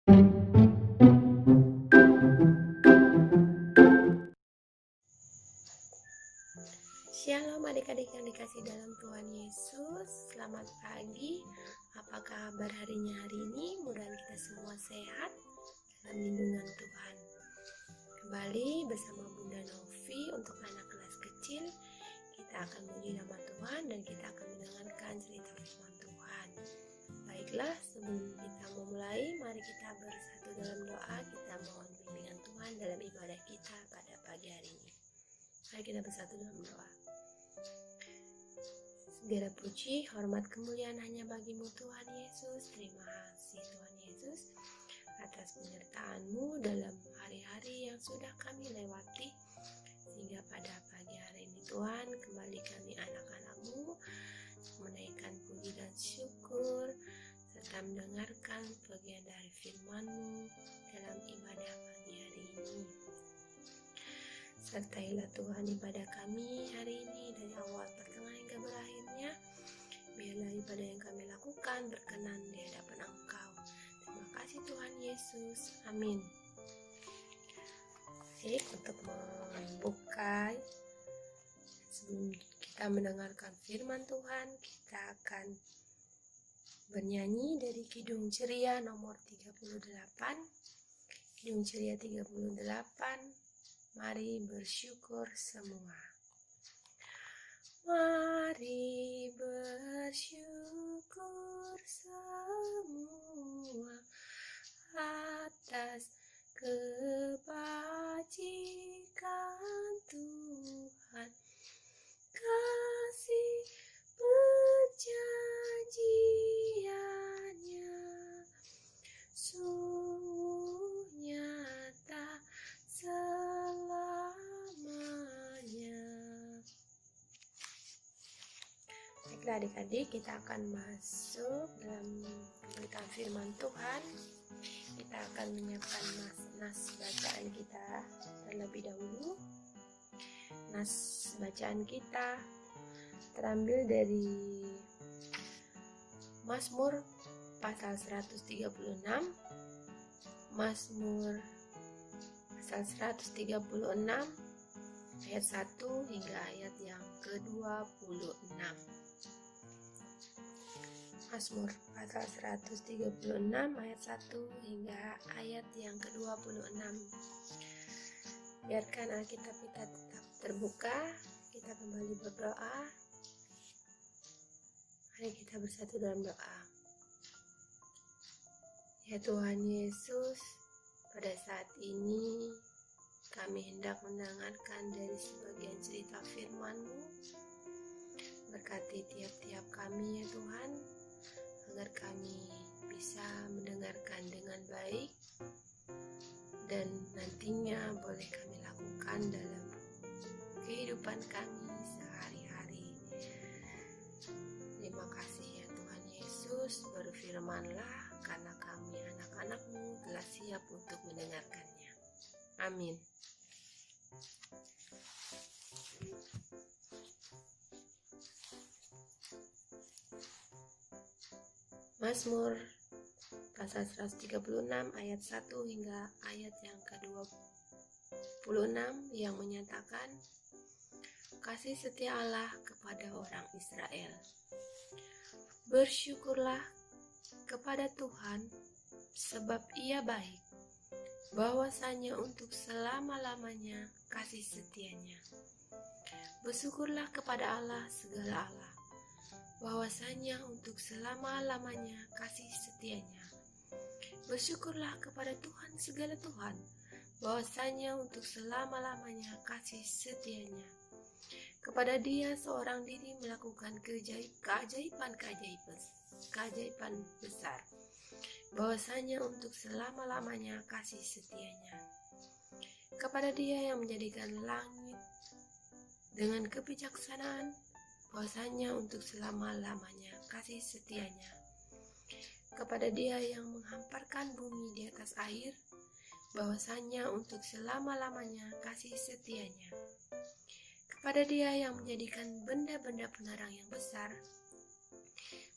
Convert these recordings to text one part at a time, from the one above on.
Shalom adik-adik yang dikasih dalam Tuhan Yesus. Selamat pagi. Apa kabar harinya hari ini? Mudah-mudahan kita semua sehat dalam lindungan Tuhan. Kembali bersama Bunda Novi untuk anak kelas kecil. Kita akan memuji nama Tuhan dan kita akan mendengarkan cerita firman Tuhan. Baiklah, sebelum kita memulai, mari kita bersatu dalam doa. Kita mohon bimbingan Tuhan dalam ibadah kita pada pagi hari ini. Mari kita bersatu dalam doa. Segala puji, hormat, kemuliaan hanya bagimu Tuhan Yesus. Terima kasih Tuhan Yesus atas penyertaan-Mu dalam hari-hari yang sudah kami lewati. Sehingga pada pagi hari ini Tuhan, kembali kami anak-anak-Mu menaikkan puji dan syukur serta mendengarkan bagian dari firman-Mu dalam ibadah pagi hari ini. Sertailah Tuhan ibadah kami hari ini dari awal pertengahan hingga berakhirnya. Biarlah ibadah yang kami lakukan berkenan di hadapan Engkau. Terima kasih Tuhan Yesus. Amin. Baik, untuk membuka, sebelum kita mendengarkan firman Tuhan, kita akan bernyanyi dari Kidung Ceria nomor 38. Kidung Ceria 38. Mari bersyukur semua. Mari bersyukur semua atas kebajikan Tuhan. Kasih perjanjiannya sungguh nyata selamanya. Baiklah adik-adik, kita akan masuk dalam pemberitaan firman Tuhan. Kita akan menyiapkan nas bacaan kita terlebih dahulu. Nas bacaan kita terambil dari Mazmur pasal 136. Mazmur pasal 136 ayat 1 hingga ayat yang ke-26. Mazmur pasal 136 ayat 1 hingga ayat yang ke-26. Biarkan Alkitab kita tetap terbuka. Kita kembali berdoa. Mari kita bersatu dalam doa. Ya Tuhan Yesus, pada saat ini kami hendak mendengarkan dari sebagian cerita firman-Mu. Berkati tiap-tiap kami ya Tuhan, agar kami bisa mendengarkan dengan baik dan nantinya boleh kami lakukan dalam kehidupan kami sehari-hari. Terima kasih ya Tuhan Yesus, berfirman-Lah karena kami anak-anak-Mu telah siap untuk mendengarkannya. Amin. Mazmur pasal 136 ayat 1 hingga ayat yang ke-26 yang menyatakan kasih setia Allah kepada orang Israel. Bersyukurlah kepada Tuhan sebab Ia baik, bahwasanya untuk selama-lamanya kasih setianya. Bersyukurlah kepada Allah segala Allah, bahwasanya untuk selama-lamanya kasih setianya. Bersyukurlah kepada Tuhan segala Tuhan, bahwasanya untuk selama-lamanya kasih setianya. Kepada Dia seorang diri melakukan keajaiban besar, bahwasanya untuk selama-lamanya kasih setianya. Kepada Dia yang menjadikan langit dengan kebijaksanaan, bahwasanya untuk selama-lamanya kasih setianya. Kepada Dia yang menghamparkan bumi di atas air, bahwasanya untuk selama-lamanya kasih setianya. Kepada Dia yang menjadikan benda-benda penerang yang besar,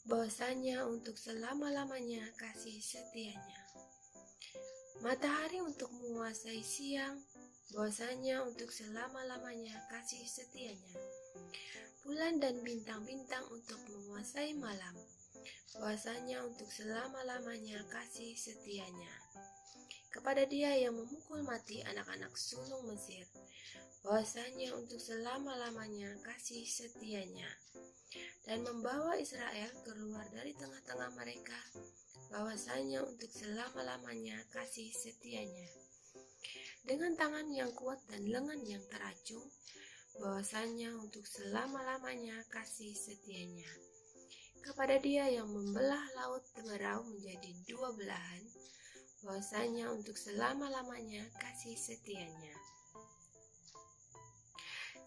bahwasanya untuk selama-lamanya kasih setianya. Matahari untuk menguasai siang, bahwasanya untuk selama-lamanya kasih setianya. Bulan dan bintang-bintang untuk menguasai malam, bahwasanya untuk selama-lamanya kasih setianya. Kepada Dia yang memukul mati anak-anak sulung Mesir, bahwasanya untuk selama-lamanya kasih setianya, dan membawa Israel keluar dari tengah-tengah mereka, bahwasanya untuk selama-lamanya kasih setianya. Dengan tangan yang kuat dan lengan yang teracung, bahwasanya untuk selama-lamanya kasih setianya. Kepada Dia yang membelah laut Teberau menjadi dua belahan, bahwasanya untuk selama-lamanya kasih setianya.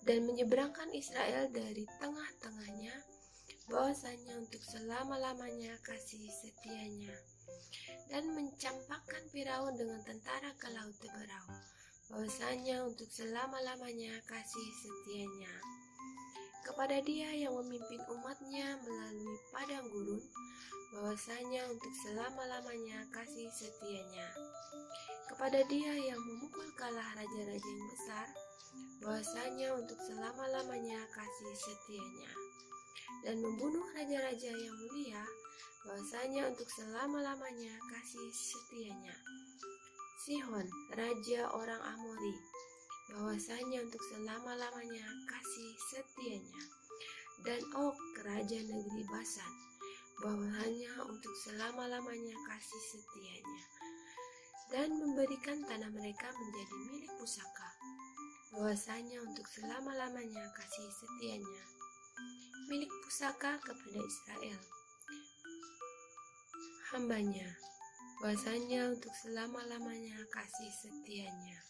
Dan menyeberangkan Israel dari tengah-tengahnya, bahwasanya untuk selama-lamanya kasih setianya. Dan mencampakkan Firaun dengan tentara ke laut Teberau, bahwasanya untuk selama-lamanya kasih setianya. Kepada Dia yang memimpin umatnya melalui padang gurun, bahwasanya untuk selama-lamanya kasih setianya. Kepada Dia yang memukul kalah raja-raja yang besar, bahwasanya untuk selama-lamanya kasih setianya. Dan membunuh raja-raja yang mulia, bahwasanya untuk selama-lamanya kasih setianya. Sihon, raja orang Amori, bahwasanya untuk selama-lamanya kasih setianya. Dan Og, raja negeri Basan, bahwasanya untuk selama-lamanya kasih setianya. Dan memberikan tanah mereka menjadi milik pusaka, bahwasanya untuk selama-lamanya kasih setianya. Milik pusaka kepada Israel, hambanya, bahwasanya untuk selama-lamanya kasih setianya.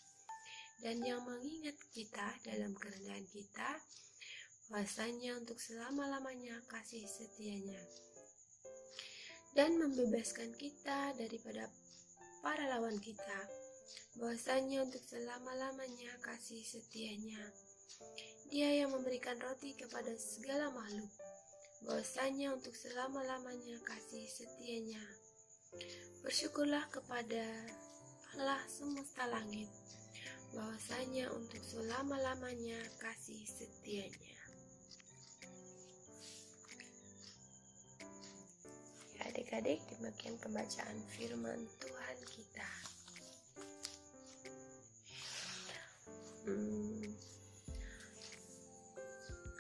Dan yang mengingat kita dalam kerendahan kita, bahwasanya untuk selama-lamanya kasih setianya. Dan membebaskan kita daripada para lawan kita, bahwasanya untuk selama-lamanya kasih setianya. Dia yang memberikan roti kepada segala makhluk, bahwasanya untuk selama-lamanya kasih setianya. Bersyukurlah kepada Allah semesta langit, bahwasanya untuk selama-lamanya kasih setianya. Ya, adik-adik, demikian pembacaan firman Tuhan kita.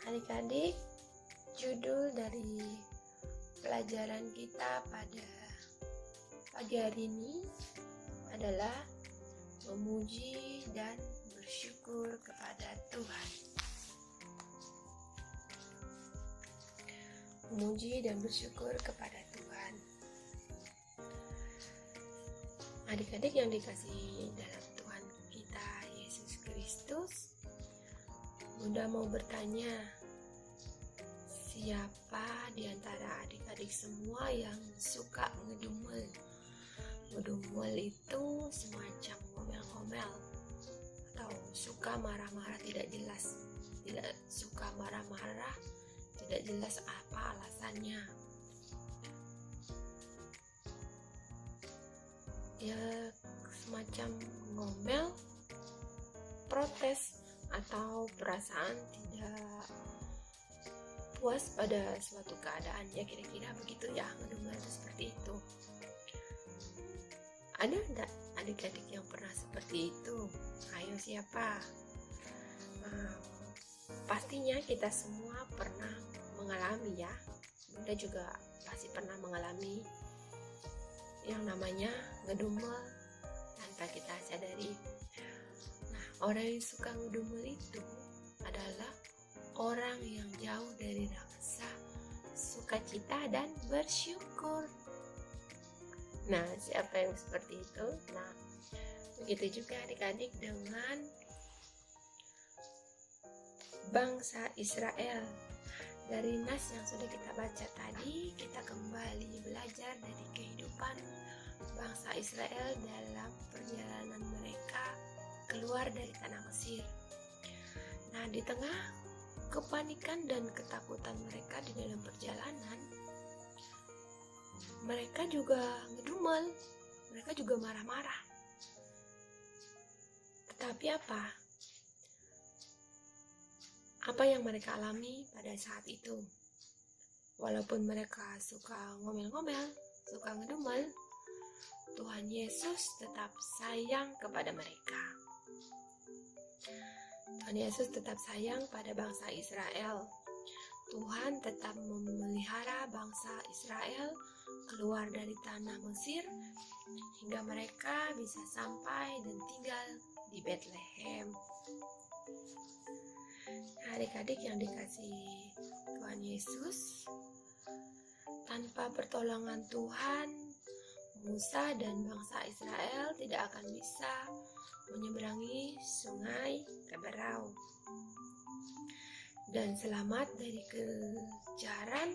Adik-adik, judul dari pelajaran kita pada pagi hari ini adalah memuji dan bersyukur kepada Tuhan. Memuji dan bersyukur kepada Tuhan. Adik-adik yang dikasihi dalam Tuhan kita Yesus Kristus, Bunda mau bertanya, siapa di antara adik-adik semua yang suka ngedumel? Ngedumel itu semacam ngomel-ngomel, atau suka marah-marah tidak jelas, tidak suka marah-marah, tidak jelas apa alasannya. Ya, semacam ngomel, protes, atau perasaan tidak puas pada suatu keadaan, ya kira-kira begitu ya, ngedumel itu seperti itu. Ada enggak adik-adik yang pernah seperti itu? Ayo, siapa? Pastinya kita semua pernah mengalami ya. Bunda juga pasti pernah mengalami yang namanya ngedumel tanpa kita sadari. Orang yang suka ngedumel itu adalah orang yang jauh dari rasa sukacita dan bersyukur. Nah, siapa yang seperti itu? Nah, begitu juga adik-adik dengan bangsa Israel. Dari nas yang sudah kita baca tadi, kita kembali belajar dari kehidupan bangsa Israel dalam perjalanan mereka keluar dari tanah Mesir. Nah, di tengah kepanikan dan ketakutan mereka di dalam perjalanan, mereka juga ngedumel, mereka juga marah-marah. Tetapi apa yang mereka alami pada saat itu? Walaupun mereka suka ngomel-ngomel, suka ngedumel, Tuhan Yesus tetap sayang kepada mereka. Tuhan Yesus tetap sayang pada bangsa Israel. Tuhan tetap memelihara bangsa Israel keluar dari tanah Mesir hingga mereka bisa sampai dan tinggal di Bethlehem. Adik-adik yang dikasihi Tuhan Yesus, tanpa pertolongan Tuhan, Musa dan bangsa Israel tidak akan bisa menyeberangi sungai Kebarau dan selamat dari kejaran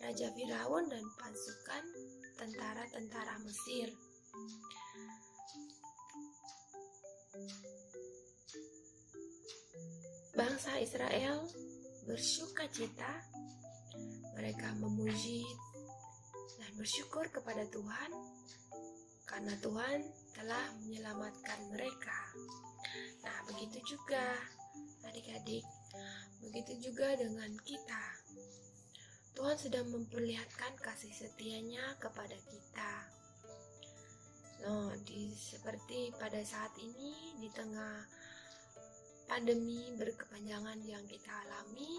Raja Firaun dan pasukan tentara-tentara Mesir. Bangsa Israel bersuka cita, mereka memuji dan bersyukur kepada Tuhan karena Tuhan telah menyelamatkan mereka. Nah, begitu juga adik-adik, begitu juga dengan kita. Tuhan sudah memperlihatkan kasih setianya kepada kita. Seperti pada saat ini di tengah pandemi berkepanjangan yang kita alami,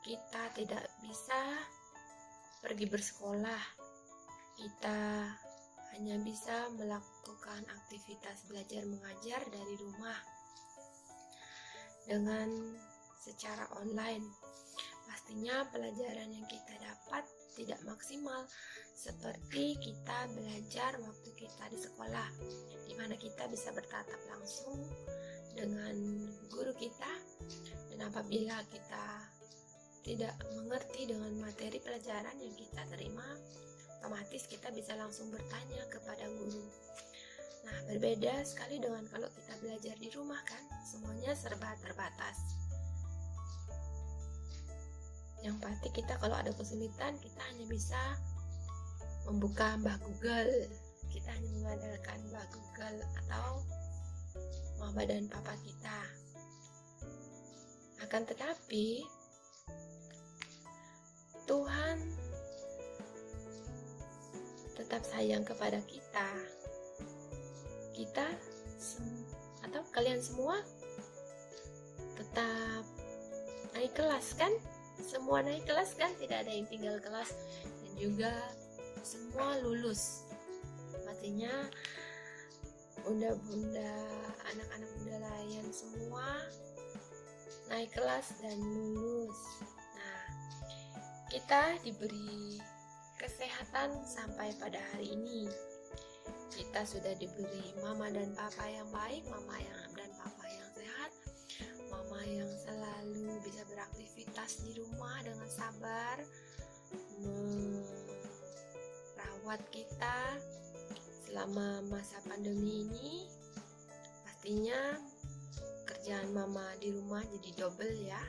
kita tidak bisa pergi bersekolah. Kita hanya bisa melakukan aktivitas belajar mengajar dari rumah dengan secara online. Pastinya pelajaran yang kita dapat tidak maksimal seperti kita belajar waktu kita di sekolah, di mana kita bisa bertatap langsung dengan guru kita, dan apabila kita tidak mengerti dengan materi pelajaran yang kita terima, otomatis kita bisa langsung bertanya kepada guru. Nah, berbeda sekali dengan kalau kita belajar di rumah kan, semuanya serba terbatas. Yang pasti kita kalau ada kesulitan, kita hanya bisa membuka Mbah Google. Kita hanya mengandalkan Mbah Google atau mama dan papa kita. Akan tetapi Tuhan tetap sayang kepada kita. Atau kalian semua tetap naik kelas kan? Semua naik kelas kan? Tidak ada yang tinggal kelas, dan juga semua lulus. Pastinya bunda-bunda, anak-anak bunda layan semua naik kelas dan lulus. Nah, kita diberi kesehatan sampai pada hari ini. Kita sudah diberi mama dan papa yang baik, mama dan papa yang sehat, mama yang selalu bisa beraktivitas di rumah dengan sabar, merawat kita selama masa pandemi ini. Pastinya kerjaan mama di rumah jadi double ya.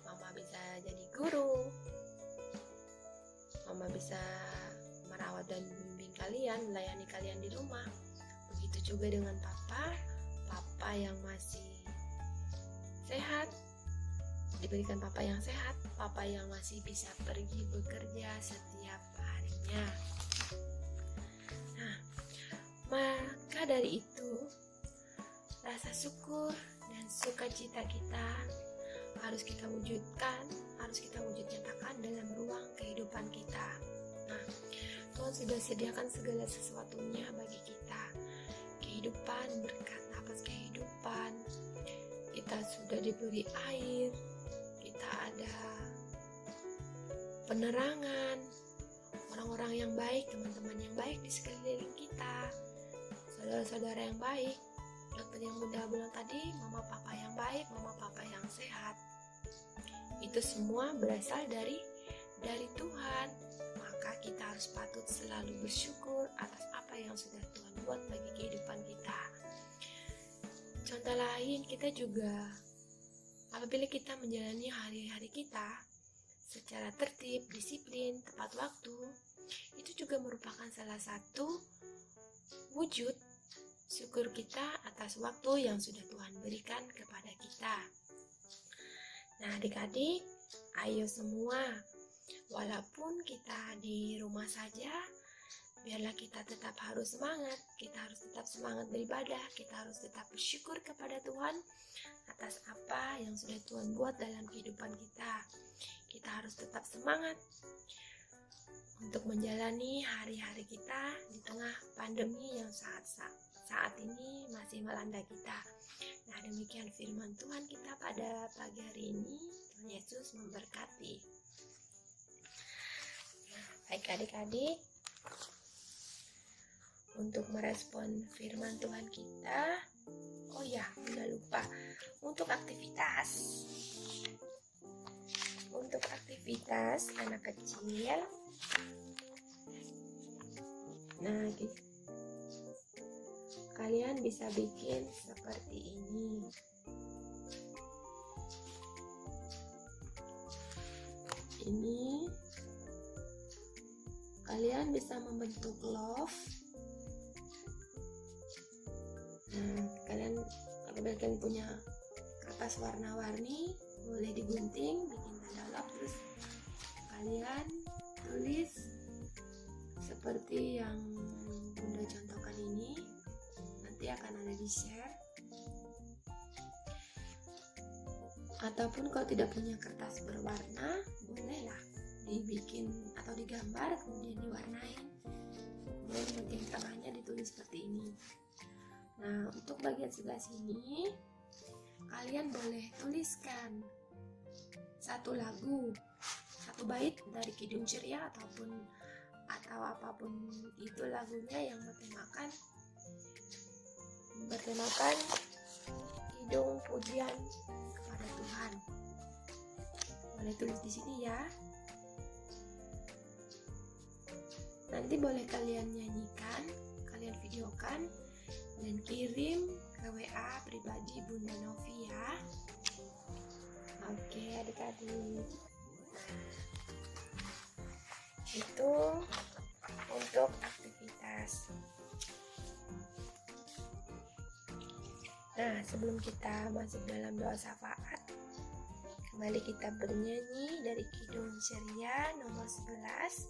Mama bisa jadi guru, mama bisa merawat dan membimbing kalian, melayani kalian di rumah. Begitu juga dengan papa yang masih sehat, diberikan papa yang sehat, papa yang masih bisa pergi bekerja setiap harinya. Nah, maka dari itu rasa syukur dan sukacita kita harus kita wujudkan, harus kita nyatakan dalam ruang kehidupan kita. Nah, Tuhan sudah sediakan segala sesuatunya bagi kita. Kehidupan, berkat nafas kehidupan. Kita sudah diberi air, kita ada penerangan, orang-orang yang baik, teman-teman yang baik di sekeliling kita, saudara-saudara yang baik. Seperti yang Bunda bilang tadi, mama papa yang baik, mama papa yang sehat. Itu semua berasal dari Tuhan. Maka kita harus patut selalu bersyukur atas apa yang sudah Tuhan buat bagi kehidupan kita. Contoh lain, kita juga apabila kita menjalani hari-hari kita secara tertib, disiplin, tepat waktu, itu juga merupakan salah satu wujud syukur kita atas waktu yang sudah Tuhan berikan kepada kita. Nah, adik-adik, ayo semua, walaupun kita di rumah saja, biarlah kita tetap harus semangat, kita harus tetap semangat beribadah, kita harus tetap bersyukur kepada Tuhan atas apa yang sudah Tuhan buat dalam kehidupan kita. Kita harus tetap semangat untuk menjalani hari-hari kita di tengah pandemi yang saat ini masih melanda kita. Nah, demikian firman Tuhan kita pada pagi hari ini. Tuhan Yesus memberkati. Nah, baik adik-adik, untuk merespon firman Tuhan kita, oh ya, udah lupa, untuk aktivitas anak kecil. Nah, kalian bisa bikin seperti ini. Ini kalian bisa membentuk love. Nah, kalian punya kertas warna-warni, boleh digunting, bikin tanda love, terus kalian tulis seperti yang Bunda contohkan ini. Nanti akan ada di share. Ataupun kalau tidak punya kertas berwarna, bolehlah dibikin atau digambar kemudian diwarnain. Kemudian bagian tengahnya ditulis seperti ini. Nah, untuk bagian sebelah sini kalian boleh tuliskan satu lagu, satu bait dari Kidung Ceria atau apapun itu lagunya yang bertemakan kidung pujian kepada Tuhan. Boleh tulis di sini ya. Nanti boleh kalian nyanyikan, kalian videokan dan kirim ke WA pribadi Bunda Novi ya. Oke adik-adik, itu untuk aktivitas. Nah, sebelum kita masuk dalam doa syafaat, kembali kita bernyanyi dari Kidung Ceria nomor 11.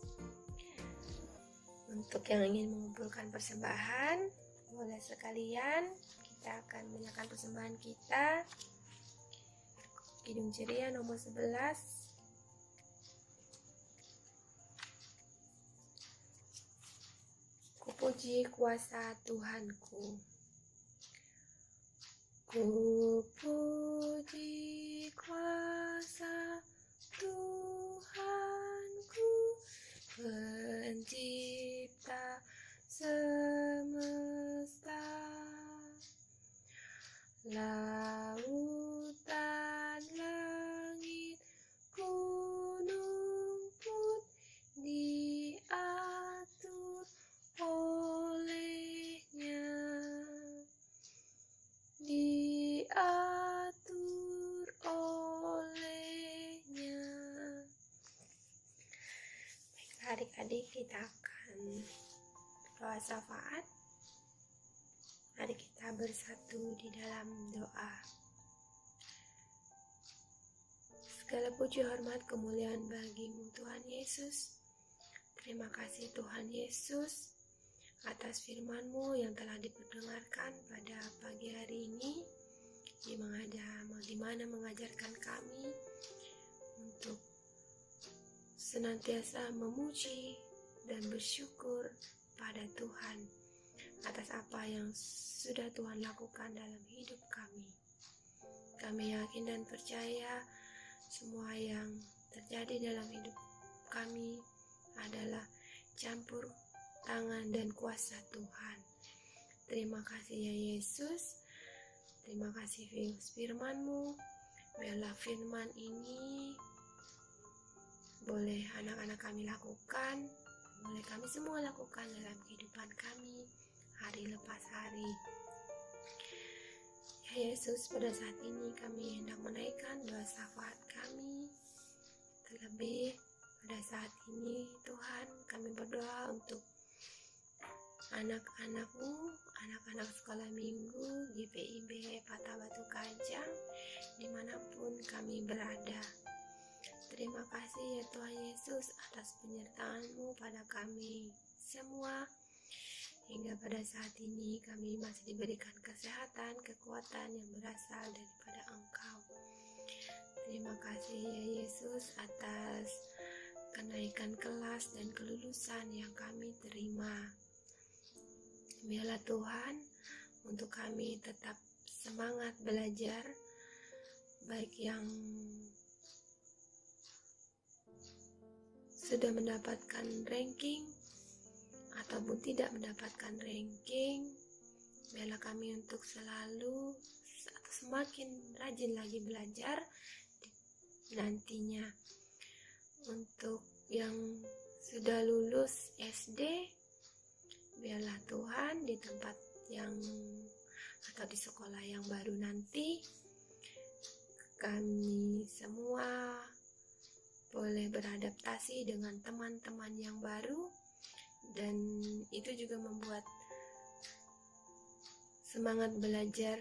Untuk yang ingin mengumpulkan persembahan, boleh sekalian, kita akan menyalakan persembahan kita. Kidung Ceria nomor 11. Kupuji kuasa Tuhanku. Kupuji kuasa Tuhanku, pencipta semesta. Lautan, langit, gunung pun diatur olehnya. Diatur olehnya. Baik adik-adik, kita akan doa syafaat. Mari kita bersatu di dalam doa. Segala puji, hormat, kemuliaan bagimu Tuhan Yesus. Terima kasih Tuhan Yesus atas firman-Mu yang telah diperdengarkan pada pagi hari ini, di mana mengajarkan kami untuk senantiasa memuji dan bersyukur pada Tuhan atas apa yang sudah Tuhan lakukan dalam hidup kami. Kami yakin dan percaya semua yang terjadi dalam hidup kami adalah campur tangan dan kuasa Tuhan. Terima kasih ya Yesus. Terima kasih firman-Mu. Biarlah firman ini boleh anak-anak kami lakukan, boleh kami semua lakukan dalam kehidupan kami hari lepas hari. Ya Yesus, pada saat ini kami hendak menaikkan doa syafaat kami. Terlebih pada saat ini Tuhan, kami berdoa untuk anak-anak-Mu, anak-anak sekolah minggu GPIB Patah Batu Kajang dimanapun kami berada. Terima kasih ya Tuhan Yesus atas penyertaan-Mu pada kami semua. Hingga pada saat ini kami masih diberikan kesehatan, kekuatan yang berasal daripada Engkau. Terima kasih ya Yesus atas kenaikan kelas dan kelulusan yang kami terima. Biarlah Tuhan untuk kami tetap semangat belajar, baik yang sudah mendapatkan ranking ataupun tidak mendapatkan ranking. Biarlah kami untuk selalu atau semakin rajin lagi belajar nantinya. Untuk yang sudah lulus SD, biarlah Tuhan di tempat yang atau di sekolah yang baru nanti kami semua boleh beradaptasi dengan teman-teman yang baru, dan itu juga membuat semangat belajar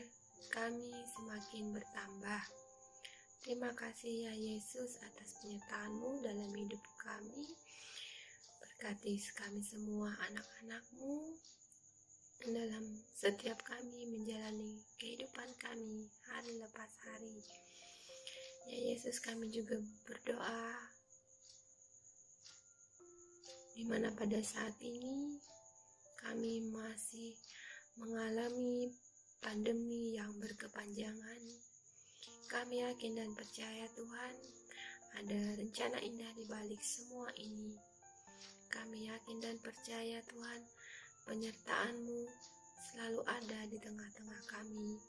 kami semakin bertambah. Terima kasih ya Yesus atas penyertaan-Mu dalam hidup kami. Berkati kami semua anak-anak-Mu dalam setiap kami menjalani kehidupan kami hari lepas hari. Ya Yesus, kami juga berdoa di mana pada saat ini kami masih mengalami pandemi yang berkepanjangan. Kami yakin dan percaya Tuhan ada rencana indah di balik semua ini. Kami yakin dan percaya Tuhan penyertaan-Mu selalu ada di tengah-tengah kami.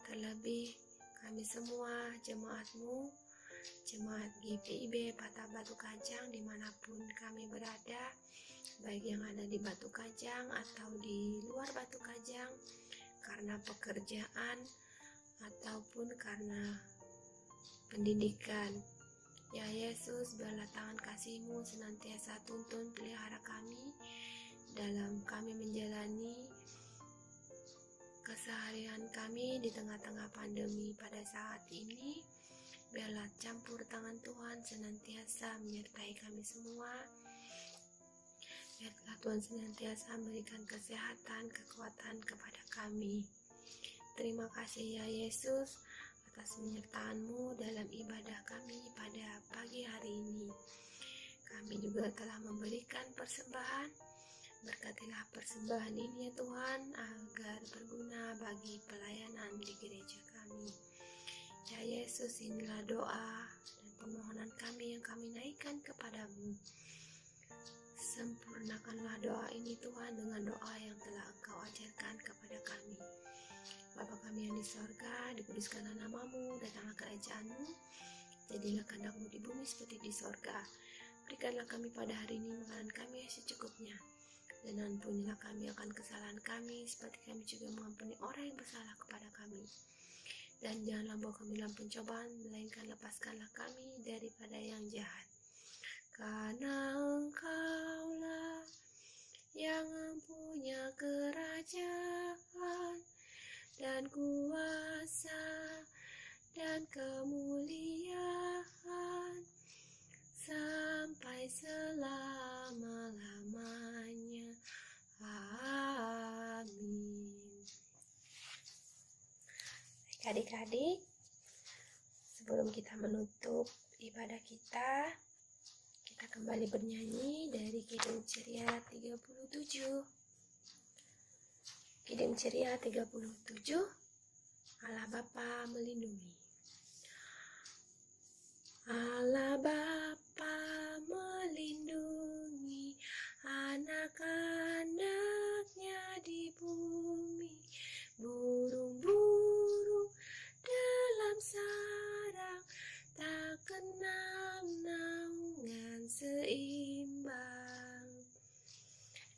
Terlebih kami semua jemaat-Mu, jemaat GPIB Patah Batu Kajang dimanapun kami berada, baik yang ada di Batu Kajang atau di luar Batu Kajang, karena pekerjaan ataupun karena pendidikan. Ya Yesus, biarlah tangan kasih-Mu senantiasa tuntun pelihara kami dalam kami menjalani keseharian kami di tengah-tengah pandemi pada saat ini. Biarlah campur tangan Tuhan senantiasa menyertai kami semua. Biarlah Tuhan senantiasa memberikan kesehatan, kekuatan kepada kami. Terima kasih ya Yesus atas penyertaan-Mu dalam ibadah kami pada pagi hari ini. Kami juga telah memberikan persembahan. Berkatilah persembahan ini ya Tuhan, agar berguna bagi pelayanan di gereja kami. Ya Yesus, inilah doa dan permohonan kami yang kami naikkan kepadamu. Sempurnakanlah doa ini Tuhan dengan doa yang telah Engkau ajarkan kepada kami. Bapa kami yang di sorga, dikuduskanlah nama-Mu, datanglah kerajaan-Mu, jadilah kehendak-Mu di bumi seperti di sorga. Berikanlah kami pada hari ini makanan kami yang secukupnya, dan ampunilah kami akan kesalahan kami, seperti kami juga mengampuni orang yang bersalah kepada kami. Dan janganlah bawa kami dalam pencobaan, melainkan lepaskanlah kami daripada yang jahat. Karena Engkaulah yang mempunyai kerajaan dan kuasa dan kemuliaan sampai selama-lamanya. Amin. Adik-adik, sebelum kita menutup ibadah kita kembali bernyanyi dari Kidung Ceria 37. Kidung Ceria 37, Allah Bapa melindungi. Allah Bapa melindungi anak-anaknya di bumi, burung-burung dalam sarang tak kenal naungan seimbang.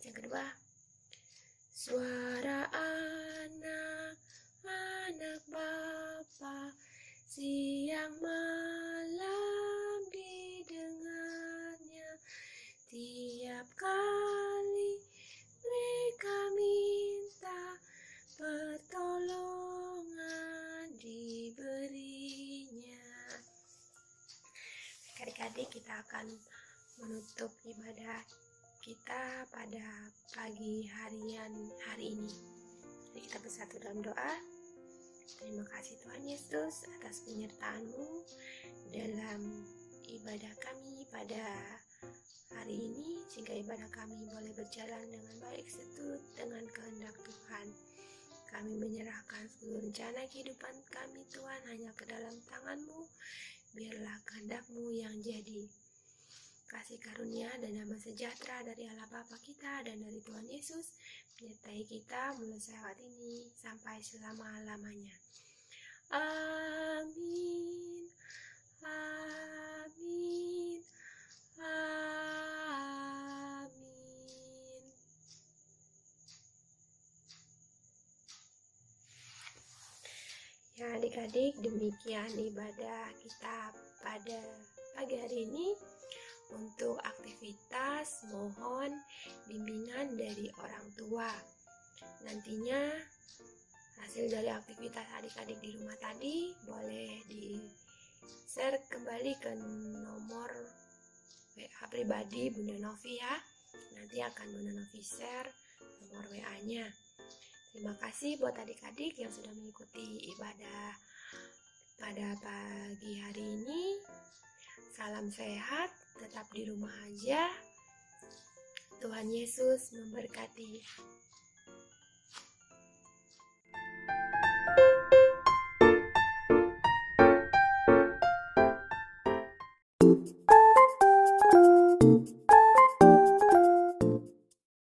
Yang kedua, suara anak-anak Bapa siang malam didengarnya, tiap kali kita akan menutup ibadah kita pada pagi hari ini. Mari kita bersatu dalam doa. Terima kasih Tuhan Yesus atas penyertaan-Mu dalam ibadah kami pada hari ini, sehingga ibadah kami boleh berjalan dengan baik seturut dengan kehendak Tuhan. Kami menyerahkan seluruh rencana kehidupan kami Tuhan hanya ke dalam tangan-Mu. Biarlah kehendak-Mu yang jadi. Kasih karunia dan damai sejahtera dari Allah Bapa kita dan dari Tuhan Yesus menyertai kita mulai saat ini sampai selama-lamanya. Amin. Amin. Amin. Ya adik-adik, demikian ibadah kita pada pagi hari ini. Untuk aktivitas mohon bimbingan dari orang tua. Nantinya hasil dari aktivitas adik-adik di rumah tadi boleh di-share kembali ke nomor WA pribadi Bunda Novi ya. Nanti akan Bunda Novi share nomor WA-nya. Terima kasih buat adik-adik yang sudah mengikuti ibadah pada pagi hari ini. Salam sehat, tetap di rumah aja. Tuhan Yesus memberkati.